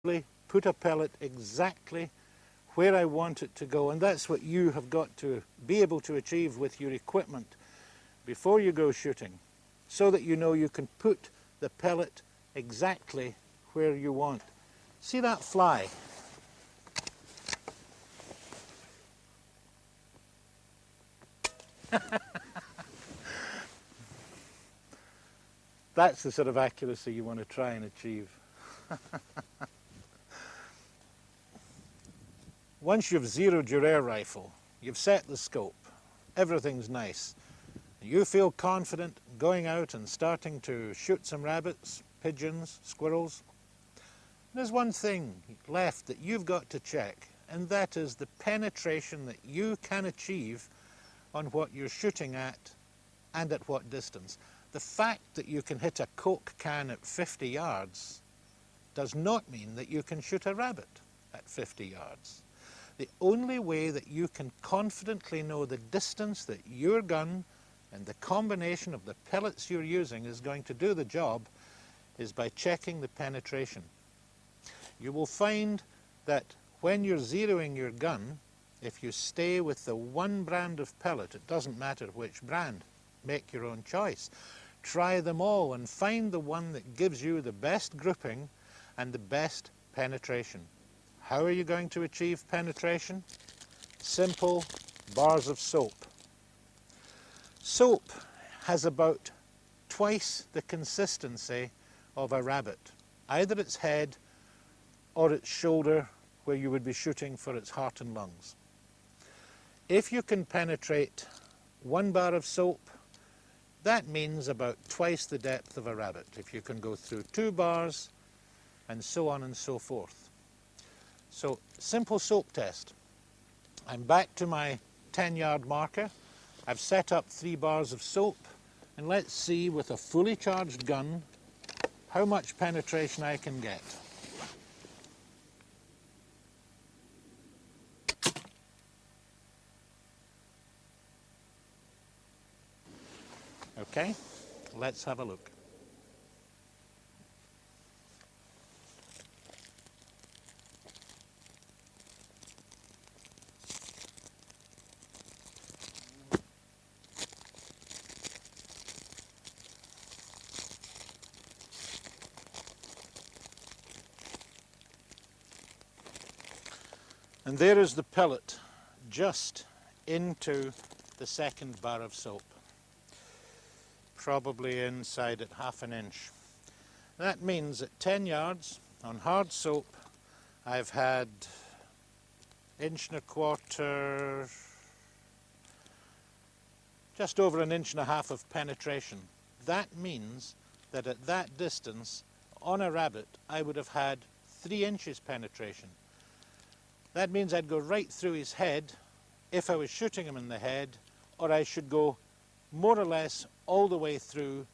put a pellet exactly where I want it to go, and that's what you have got to be able to achieve with your equipment before you go shooting, so that you know you can put the pellet exactly where you want. See that fly? That's the sort of accuracy you want to try and achieve. Once you've zeroed your air rifle, you've set the scope, everything's nice, you feel confident going out and starting to shoot some rabbits, pigeons, squirrels. There's one thing left that you've got to check, and that is the penetration that you can achieve on what you're shooting at and at what distance. The fact that you can hit a Coke can at 50 yards does not mean that you can shoot a rabbit at 50 yards. The only way that you can confidently know the distance that your gun and the combination of the pellets you're using is going to do the job is by checking the penetration. You will find that when you're zeroing your gun, if you stay with the one brand of pellet, it doesn't matter which brand, make your own choice. Try them all and find the one that gives you the best grouping and the best penetration. How are you going to achieve penetration? Simple, bars of soap. Soap has about twice the consistency of a rabbit, either its head or its shoulder, where you would be shooting for its heart and lungs. If you can penetrate one bar of soap, that means about twice the depth of a rabbit. If you can go through 2 bars, and so on and so forth. So, simple soap test. I'm back to my 10-yard marker. I've set up 3 bars of soap, and let's see with a fully charged gun how much penetration I can get. Okay, let's have a look. And there is the pellet just into the second bar of soap, probably inside at ½ an inch. That means at 10 yards on hard soap I've had 1.25 inches, just over 1.5 inches of penetration. That means that at that distance on a rabbit I would have had 3 inches penetration. That means I'd go right through his head if I was shooting him in the head, or I should go more or less all the way through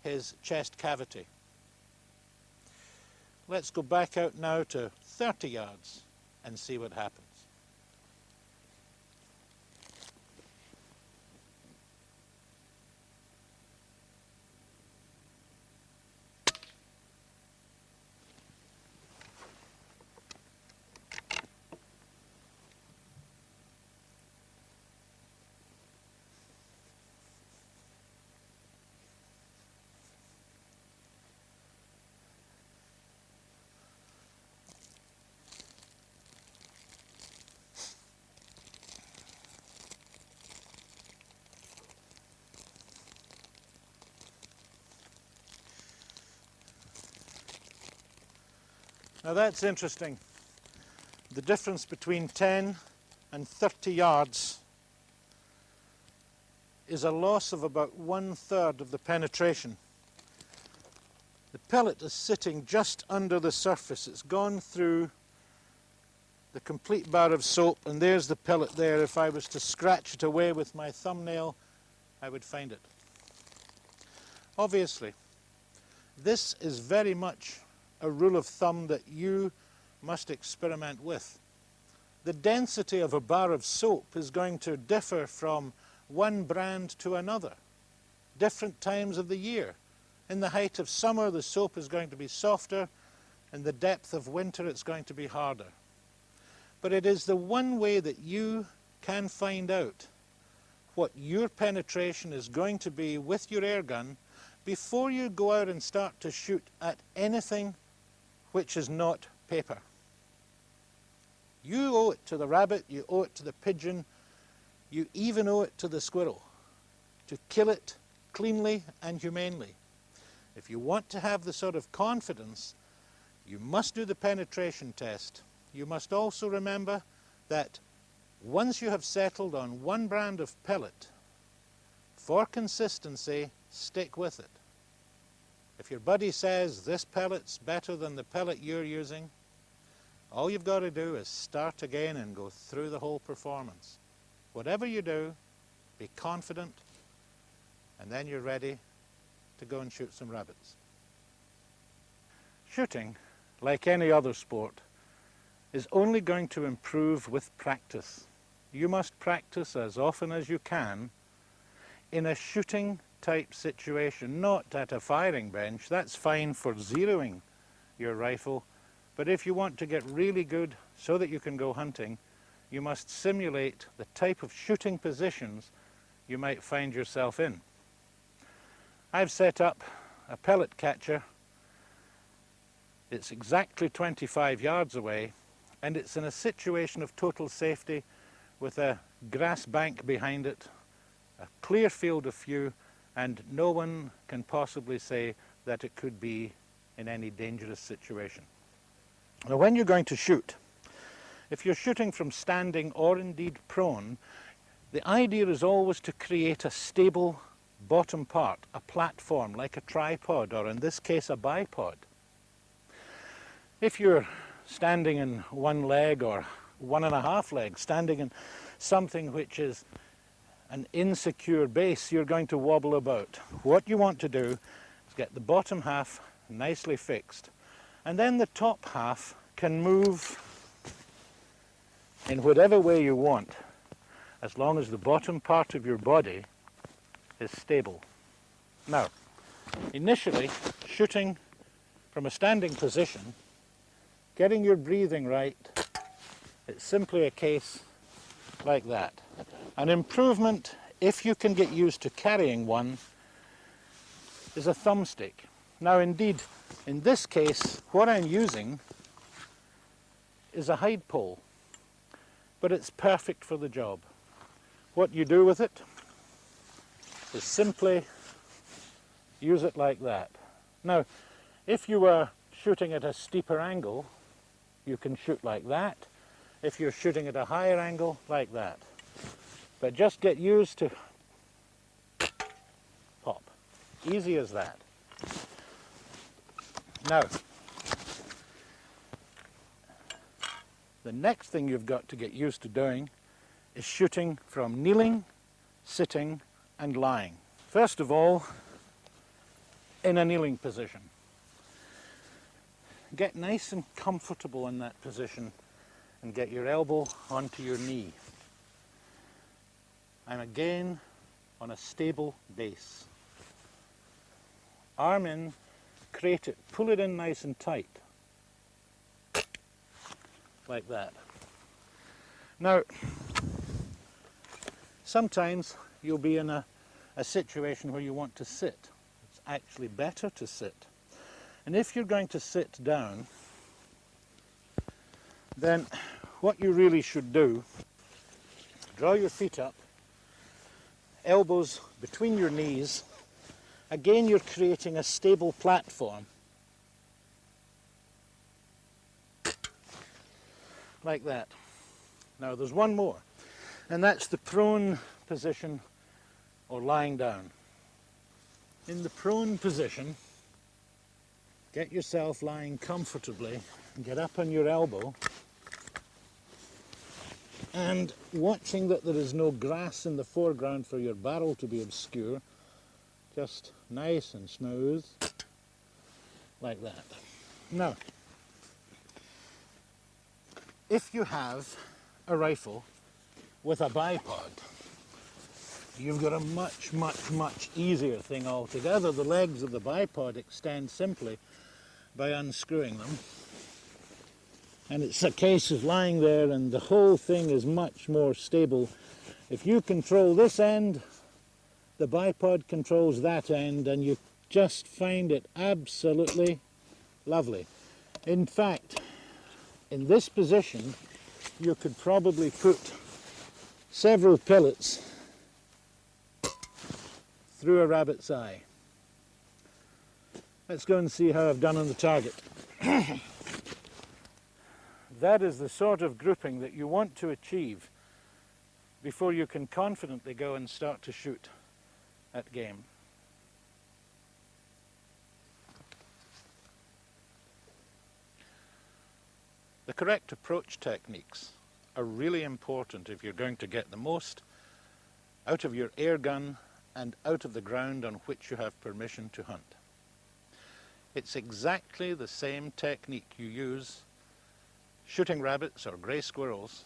his chest cavity. Let's go back out now to 30 yards and see what happens. Now that's interesting. The difference between 10 and 30 yards is a loss of about 1/3 of the penetration. The pellet is sitting just under the surface. It's gone through the complete bar of soap, and there's the pellet there. If I was to scratch it away with my thumbnail, I would find it. Obviously, this is very much a rule of thumb that you must experiment with. The density of a bar of soap is going to differ from one brand to another, different times of the year. In the height of summer, the soap is going to be softer. In the depth of winter it's going to be harder. But it is the one way that you can find out what your penetration is going to be with your air gun before you go out and start to shoot at anything which is not paper. You owe it to the rabbit, you owe it to the pigeon, you even owe it to the squirrel to kill it cleanly and humanely. If you want to have the sort of confidence, you must do the penetration test. You must also remember that once you have settled on one brand of pellet, for consistency, stick with it. If your buddy says this pellet's better than the pellet you're using, all you've got to do is start again and go through the whole performance. Whatever you do, be confident, and then you're ready to go and shoot some rabbits. Shooting, like any other sport, is only going to improve with practice. You must practice as often as you can in a shooting type situation, not at a firing bench. That's fine for zeroing your rifle, but if you want to get really good so that you can go hunting, you must simulate the type of shooting positions you might find yourself in. I've set up a pellet catcher. It's exactly 25 yards away, and it's in a situation of total safety with a grass bank behind it, a clear field of view, and no one can possibly say that it could be in any dangerous situation. Now, when you're going to shoot, if you're shooting from standing or indeed prone, the idea is always to create a stable bottom part, a platform like a tripod, or in this case a bipod. If you're standing in one leg or 1.5 legs, standing in something which is an insecure base, you're going to wobble about. What you want to do is get the bottom half nicely fixed, and then the top half can move in whatever way you want, as long as the bottom part of your body is stable. Now, initially, shooting from a standing position, getting your breathing right, it's simply a case like that. An improvement, if you can get used to carrying one, is a thumbstick. Now indeed, in this case, what I'm using is a hide pole, but it's perfect for the job. What you do with it is simply use it like that. Now, if you were shooting at a steeper angle, you can shoot like that. If you're shooting at a higher angle, like that. But just get used to pop. Easy as that. Now, the next thing you've got to get used to doing is shooting from kneeling, sitting, and lying. First of all, in a kneeling position. Get nice and comfortable in that position and get your elbow onto your knee. I'm again on a stable base. Arm in, crate it, pull it in nice and tight. Like that. Now, sometimes you'll be in a situation where you want to sit. It's actually better to sit. And if you're going to sit down, then what you really should do, draw your feet up, elbows between your knees. Again, you're creating a stable platform. Like that. Now there's one more, and that's the prone position or lying down. In the prone position, get yourself lying comfortably, get up on your elbow, and watching that there is no grass in the foreground for your barrel to be obscure, just nice and smooth, like that. Now, if you have a rifle with a bipod, you've got a much easier thing altogether. The legs of the bipod extend simply by unscrewing them and it's a case of lying there, and the whole thing is much more stable. If you control this end, the bipod controls that end, and you just find it absolutely lovely. In fact, in this position, you could probably put several pellets through a rabbit's eye. Let's go and see how I've done on the target. That is the sort of grouping that you want to achieve before you can confidently go and start to shoot at game. The correct approach techniques are really important if you're going to get the most out of your air gun and out of the ground on which you have permission to hunt. It's exactly the same technique you use shooting rabbits or grey squirrels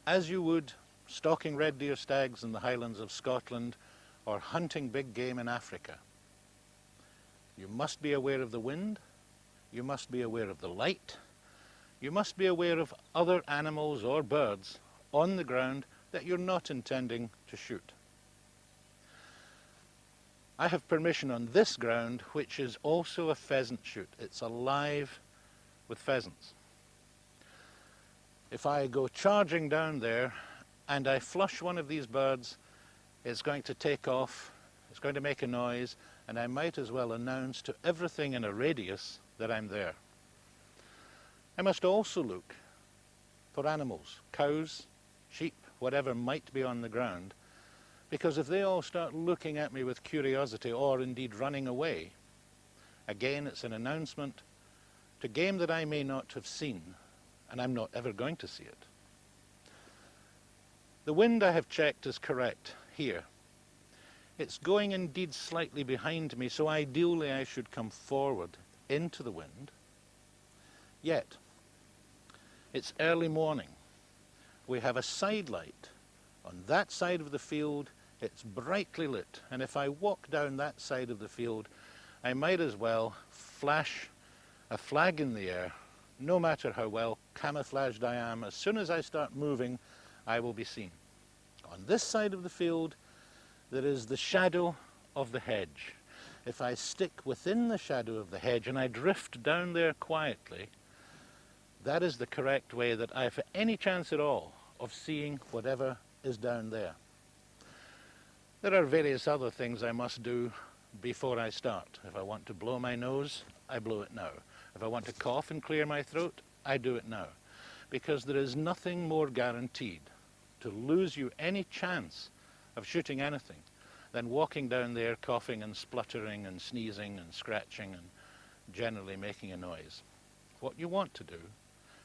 as you would stalking red deer stags in the Highlands of Scotland or hunting big game in Africa. You must be aware of the wind, you must be aware of the light, you must be aware of other animals or birds on the ground that you're not intending to shoot. I have permission on this ground, which is also a pheasant shoot. It's alive with pheasants. If I go charging down there and I flush one of these birds, it's going to take off, it's going to make a noise, and I might as well announce to everything in a radius that I'm there. I must also look for animals, cows, sheep, whatever might be on the ground, because if they all start looking at me with curiosity or indeed running away, again it's an announcement to game that I may not have seen, and I'm not ever going to see it. The wind I have checked is correct here. It's going indeed slightly behind me, so ideally I should come forward into the wind. Yet, it's early morning. We have a side light. On that side of the field, it's brightly lit, and if I walk down that side of the field, I might as well flash a flag in the air. No matter how well camouflaged I am, as soon as I start moving, I will be seen. On this side of the field, there is the shadow of the hedge. If I stick within the shadow of the hedge and I drift down there quietly, that is the correct way that I have any chance at all of seeing whatever is down there. There are various other things I must do before I start. If I want to blow my nose, I blow it now. If I want to cough and clear my throat, I do it now. Because there is nothing more guaranteed to lose you any chance of shooting anything than walking down there coughing and spluttering and sneezing and scratching and generally making a noise. What you want to do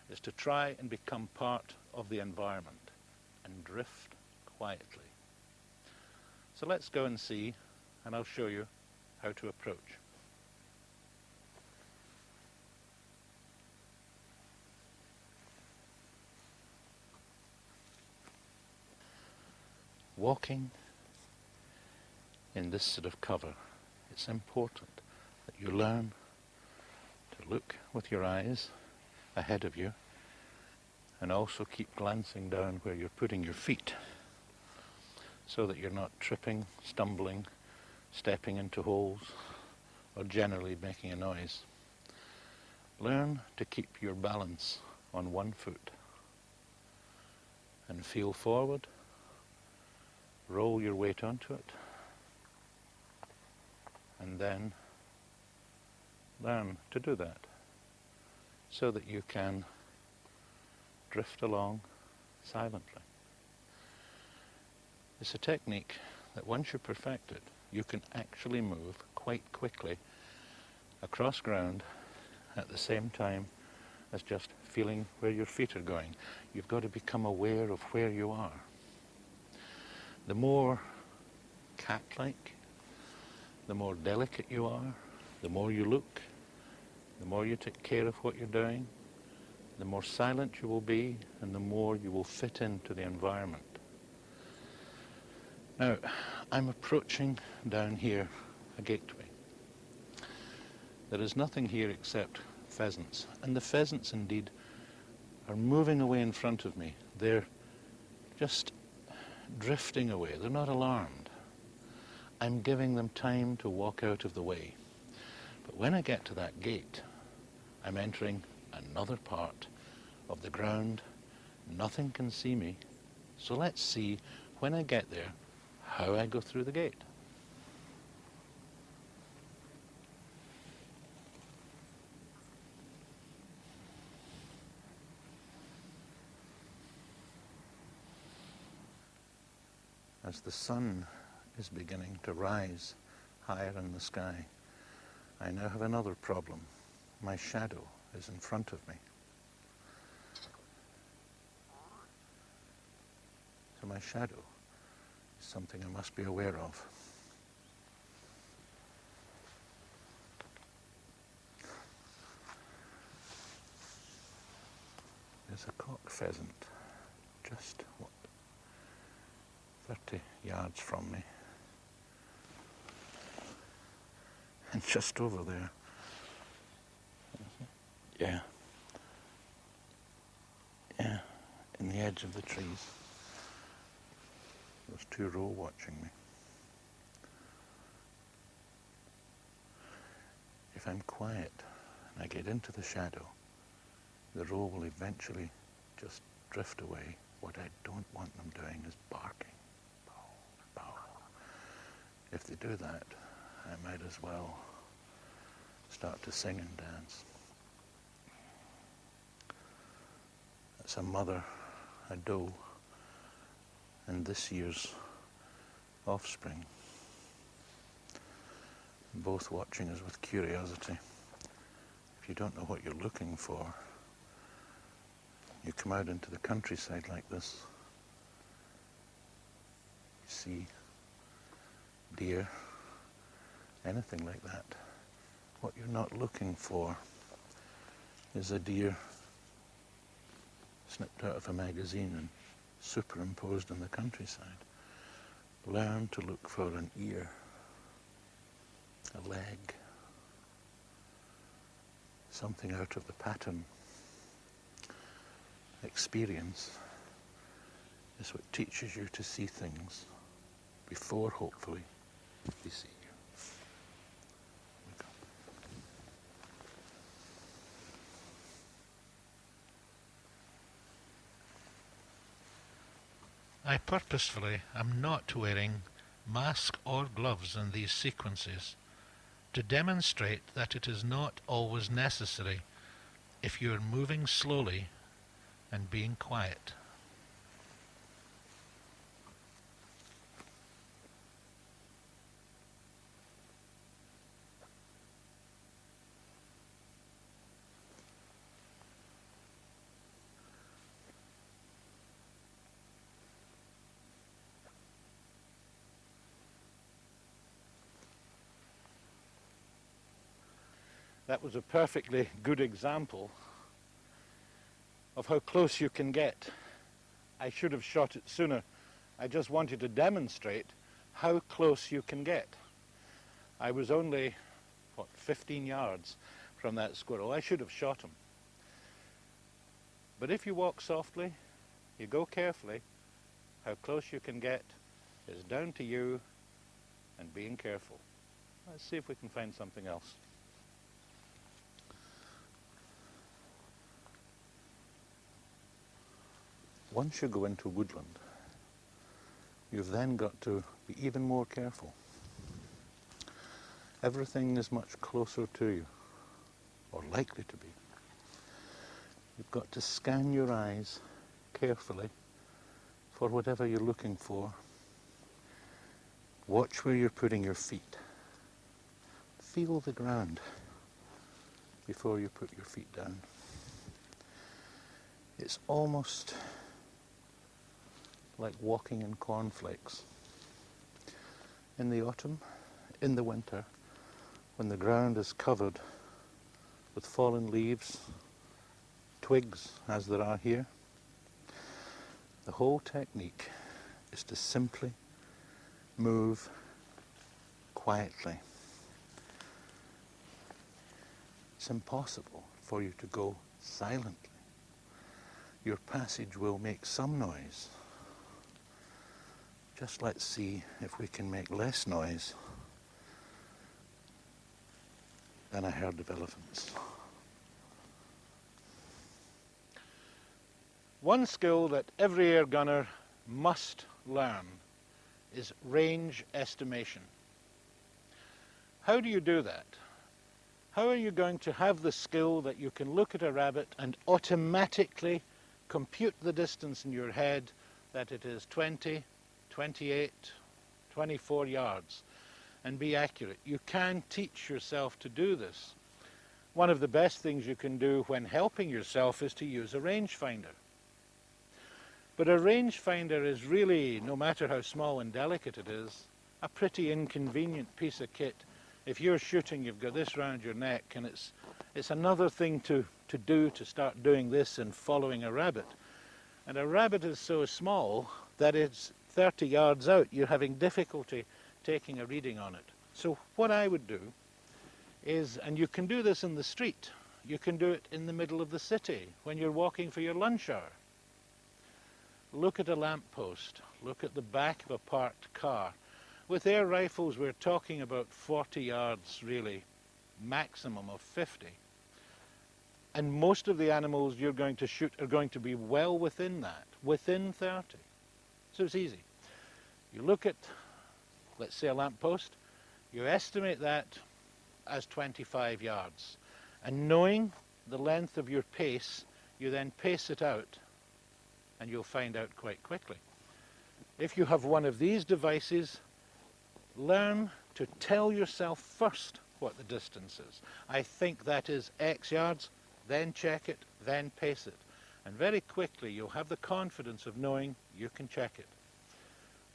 is to try and become part of the environment and drift quietly. So let's go and see, and I'll show you how to approach. Walking in this sort of cover, it's important that you learn to look with your eyes ahead of you and also keep glancing down where you're putting your feet so that you're not tripping, stumbling, stepping into holes or generally making a noise. Learn to keep your balance on one foot and feel forward. Roll your weight onto it, and then learn to do that so that you can drift along silently. It's a technique that once you perfect it, you can actually move quite quickly across ground at the same time as just feeling where your feet are going. You've got to become aware of where you are. The more cat-like, the more delicate you are, the more you look, the more you take care of what you're doing, the more silent you will be, and the more you will fit into the environment. Now, I'm approaching down here a gateway. There is nothing here except pheasants, and the pheasants indeed are moving away in front of me. They're just drifting away. They're not alarmed. I'm giving them time to walk out of the way. But when I get to that gate, I'm entering another part of the ground. Nothing can see me. So let's see, when I get there, how I go through the gate. As the sun is beginning to rise higher in the sky, I now have another problem. My shadow is in front of me. So my shadow is something I must be aware of. There's a cock pheasant just, 30 yards from me. And just over there. Yeah. Yeah, in the edge of the trees. There's two roe watching me. If I'm quiet and I get into the shadow, the roe will eventually just drift away. What I don't want them doing is barking. Bow, bow. If they do that, I might as well start to sing and dance. That's a mother, a doe, and this year's offspring, both watching us with curiosity. If you don't know what you're looking for, you come out into the countryside like this, you see deer, anything like that. What you're not looking for is a deer snipped out of a magazine and superimposed on the countryside. Learn to look for an ear, a leg, something out of the pattern. Experience is what teaches you to see things before, hopefully, they see you. I purposefully am not wearing mask or gloves in these sequences to demonstrate that it is not always necessary if you are moving slowly and being quiet. That was a perfectly good example of how close you can get. I should have shot it sooner. I just wanted to demonstrate how close you can get. I was only, 15 yards from that squirrel. I should have shot him. But if you walk softly, you go carefully, how close you can get is down to you and being careful. Let's see if we can find something else. Once you go into woodland, you've then got to be even more careful. Everything is much closer to you, or likely to be. You've got to scan your eyes carefully for whatever you're looking for. Watch where you're putting your feet. Feel the ground before you put your feet down. It's almost like walking in cornflakes. In the autumn, in the winter, when the ground is covered with fallen leaves, twigs, as there are here, the whole technique is to simply move quietly. It's impossible for you to go silently. your passage will make some noise. Just let's see if we can make less noise than a herd of elephants. One skill that every air gunner must learn is range estimation. How do you do that? How are you going to have the skill that you can look at a rabbit and automatically compute the distance in your head that it is 20, 28, 24 yards and be accurate? You can teach yourself to do this. One of the best things you can do when helping yourself is to use a rangefinder. But a rangefinder is really, no matter how small and delicate it is, a pretty inconvenient piece of kit. If you're shooting, you've got this round your neck, and it's another thing to do to start doing this and following a rabbit. And a rabbit is so small that it's 30 yards out. You're having difficulty taking a reading on it. So what I would do is, and you can do this in the street, you can do it in the middle of the city when you're walking for your lunch hour. Look at a lamppost, look at the back of a parked car. With air rifles we're talking about 40 yards really, maximum of 50. And most of the animals you're going to shoot are going to be well within that, within 30. So it's easy. You look at, let's say, a lamppost, you estimate that as 25 yards. And knowing the length of your pace, you then pace it out, and you'll find out quite quickly. If you have one of these devices, learn to tell yourself first what the distance is. I think that is X yards, then check it, then pace it. And very quickly you'll have the confidence of knowing you can check it.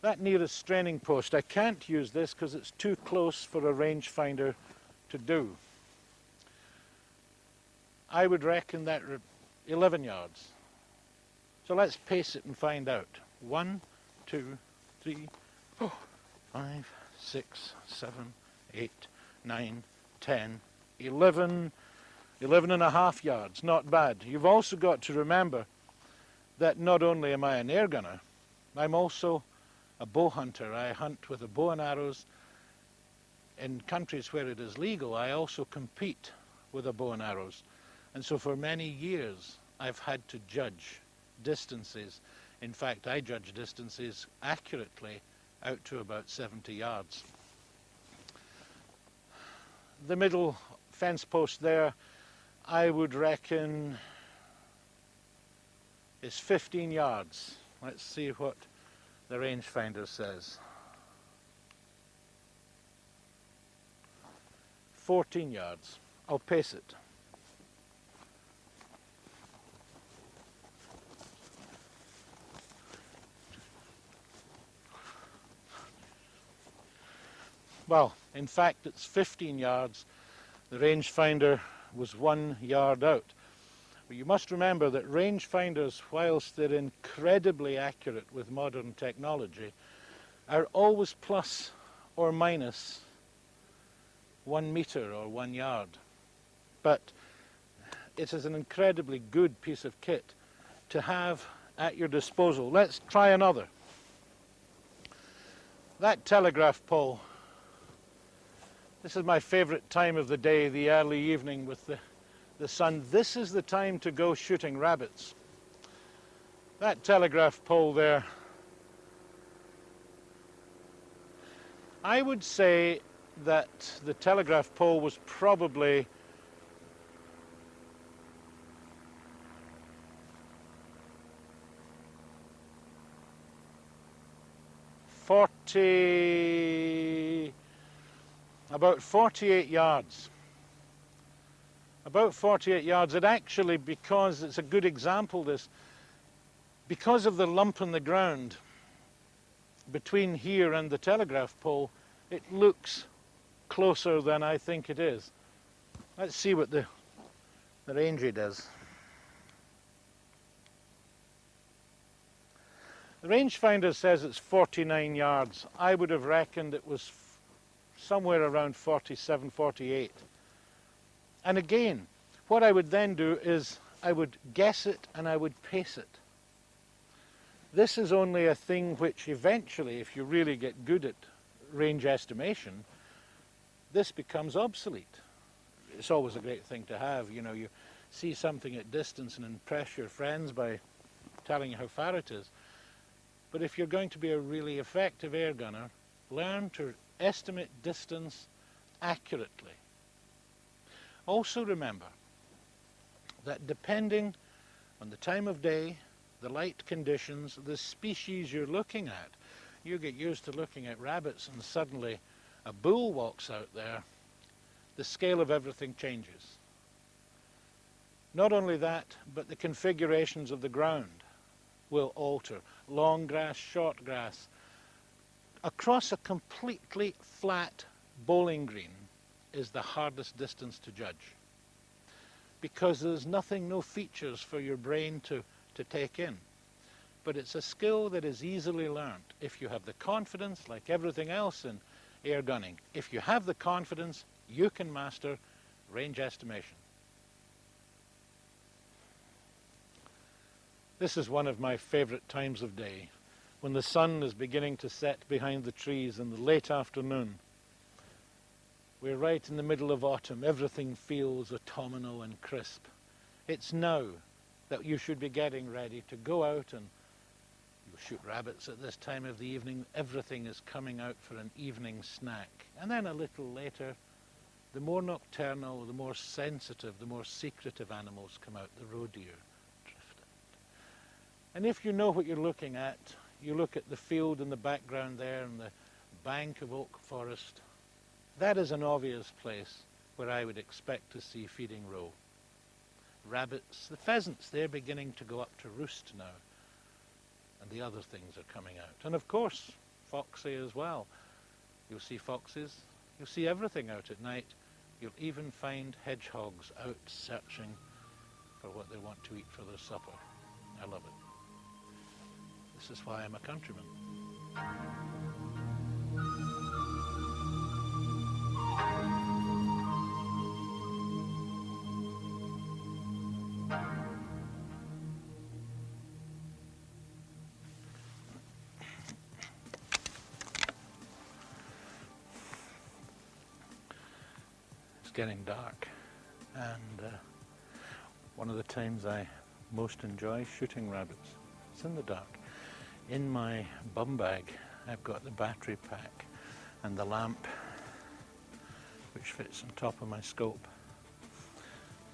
That nearest straining post, I can't use this because it's too close for a rangefinder to do. I would reckon that 11 yards. So let's pace it and find out. 1, 2, 3, 4, 5, 6, 7, 8, 9, 10, 11 and a half yards. Not bad. You've also got to remember that not only am I an air gunner, I'm also a bow hunter. I hunt with a bow and arrows. In countries where it is legal, I also compete with a bow and arrows. And so for many years, I've had to judge distances. In fact, I judge distances accurately out to about 70 yards. The middle fence post there, I would reckon, is 15 yards. Let's see what the rangefinder says. 14 yards. I'll pace it. Well, in fact, it's 15 yards. The rangefinder was 1 yard out. But you must remember that rangefinders, whilst they're incredibly accurate with modern technology, are always plus or minus 1 meter or 1 yard. But it is an incredibly good piece of kit to have at your disposal. Let's try another. That telegraph pole. This is my favorite time of the day, the early evening with the sun. This is the time to go shooting rabbits. That telegraph pole there, I would say that the telegraph pole was probably about 48 yards. About 48 yards. It actually, because it's a good example, this, because of the lump in the ground between here and the telegraph pole, it looks closer than I think it is. Let's see what the rangery does. The rangefinder says it's 49 yards. I would have reckoned it was somewhere around 47, 48. And again, what I would then do is I would guess it and I would pace it. This is only a thing which eventually, if you really get good at range estimation, this becomes obsolete. It's always a great thing to have. You know, you see something at distance and impress your friends by telling you how far it is. But if you're going to be a really effective air gunner, learn to estimate distance accurately. Also remember that depending on the time of day, the light conditions, the species you're looking at, you get used to looking at rabbits and suddenly a bull walks out there, the scale of everything changes. Not only that, but the configurations of the ground will alter. Long grass, short grass. Across a completely flat bowling green is the hardest distance to judge, because there's nothing, no features for your brain to take in. But it's a skill that is easily learned if you have the confidence, like everything else in air gunning. If you have the confidence, you can master range estimation. This is one of my favorite times of day, when the sun is beginning to set behind the trees in the late afternoon. We're right in the middle of autumn. Everything feels autumnal and crisp. It's now that you should be getting ready to go out, and you shoot rabbits at this time of the evening. Everything is coming out for an evening snack. And then a little later, the more nocturnal, the more sensitive, the more secretive animals come out, the roe deer drift out. And if you know what you're looking at, you look at the field in the background there and the bank of oak forest. That is an obvious place where I would expect to see feeding roe. Rabbits, the pheasants, they're beginning to go up to roost now. And the other things are coming out. And of course, foxy as well. You'll see foxes, you'll see everything out at night. You'll even find hedgehogs out searching for what they want to eat for their supper. I love it. This is why I'm a countryman. It's getting dark, and one of the times I most enjoy shooting rabbits, it's in the dark. In my bum bag I've got the battery pack and the lamp which fits on top of my scope.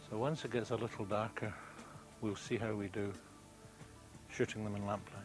So once it gets a little darker, we'll see how we do shooting them in lamplight.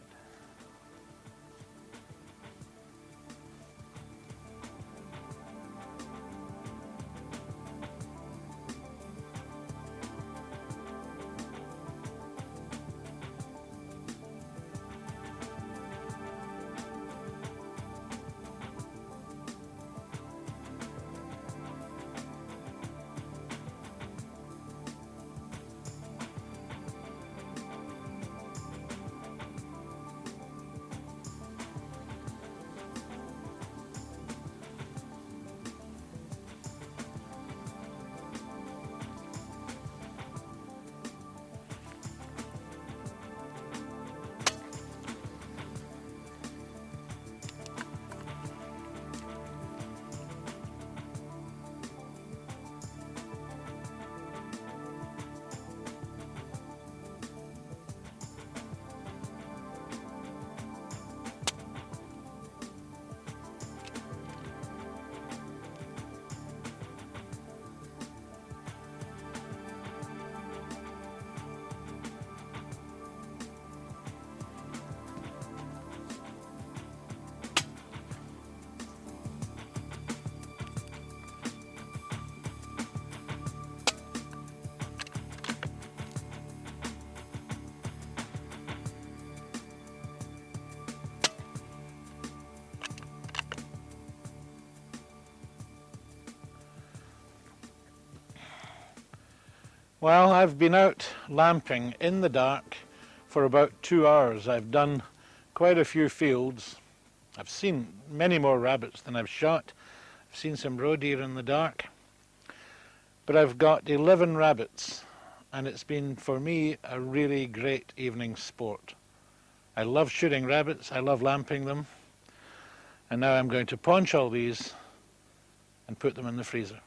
Well, I've been out lamping in the dark for about 2 hours. I've done quite a few fields. I've seen many more rabbits than I've shot. I've seen some roe deer in the dark. But I've got 11 rabbits and it's been for me a really great evening sport. I love shooting rabbits, I love lamping them, and now I'm going to paunch all these and put them in the freezer.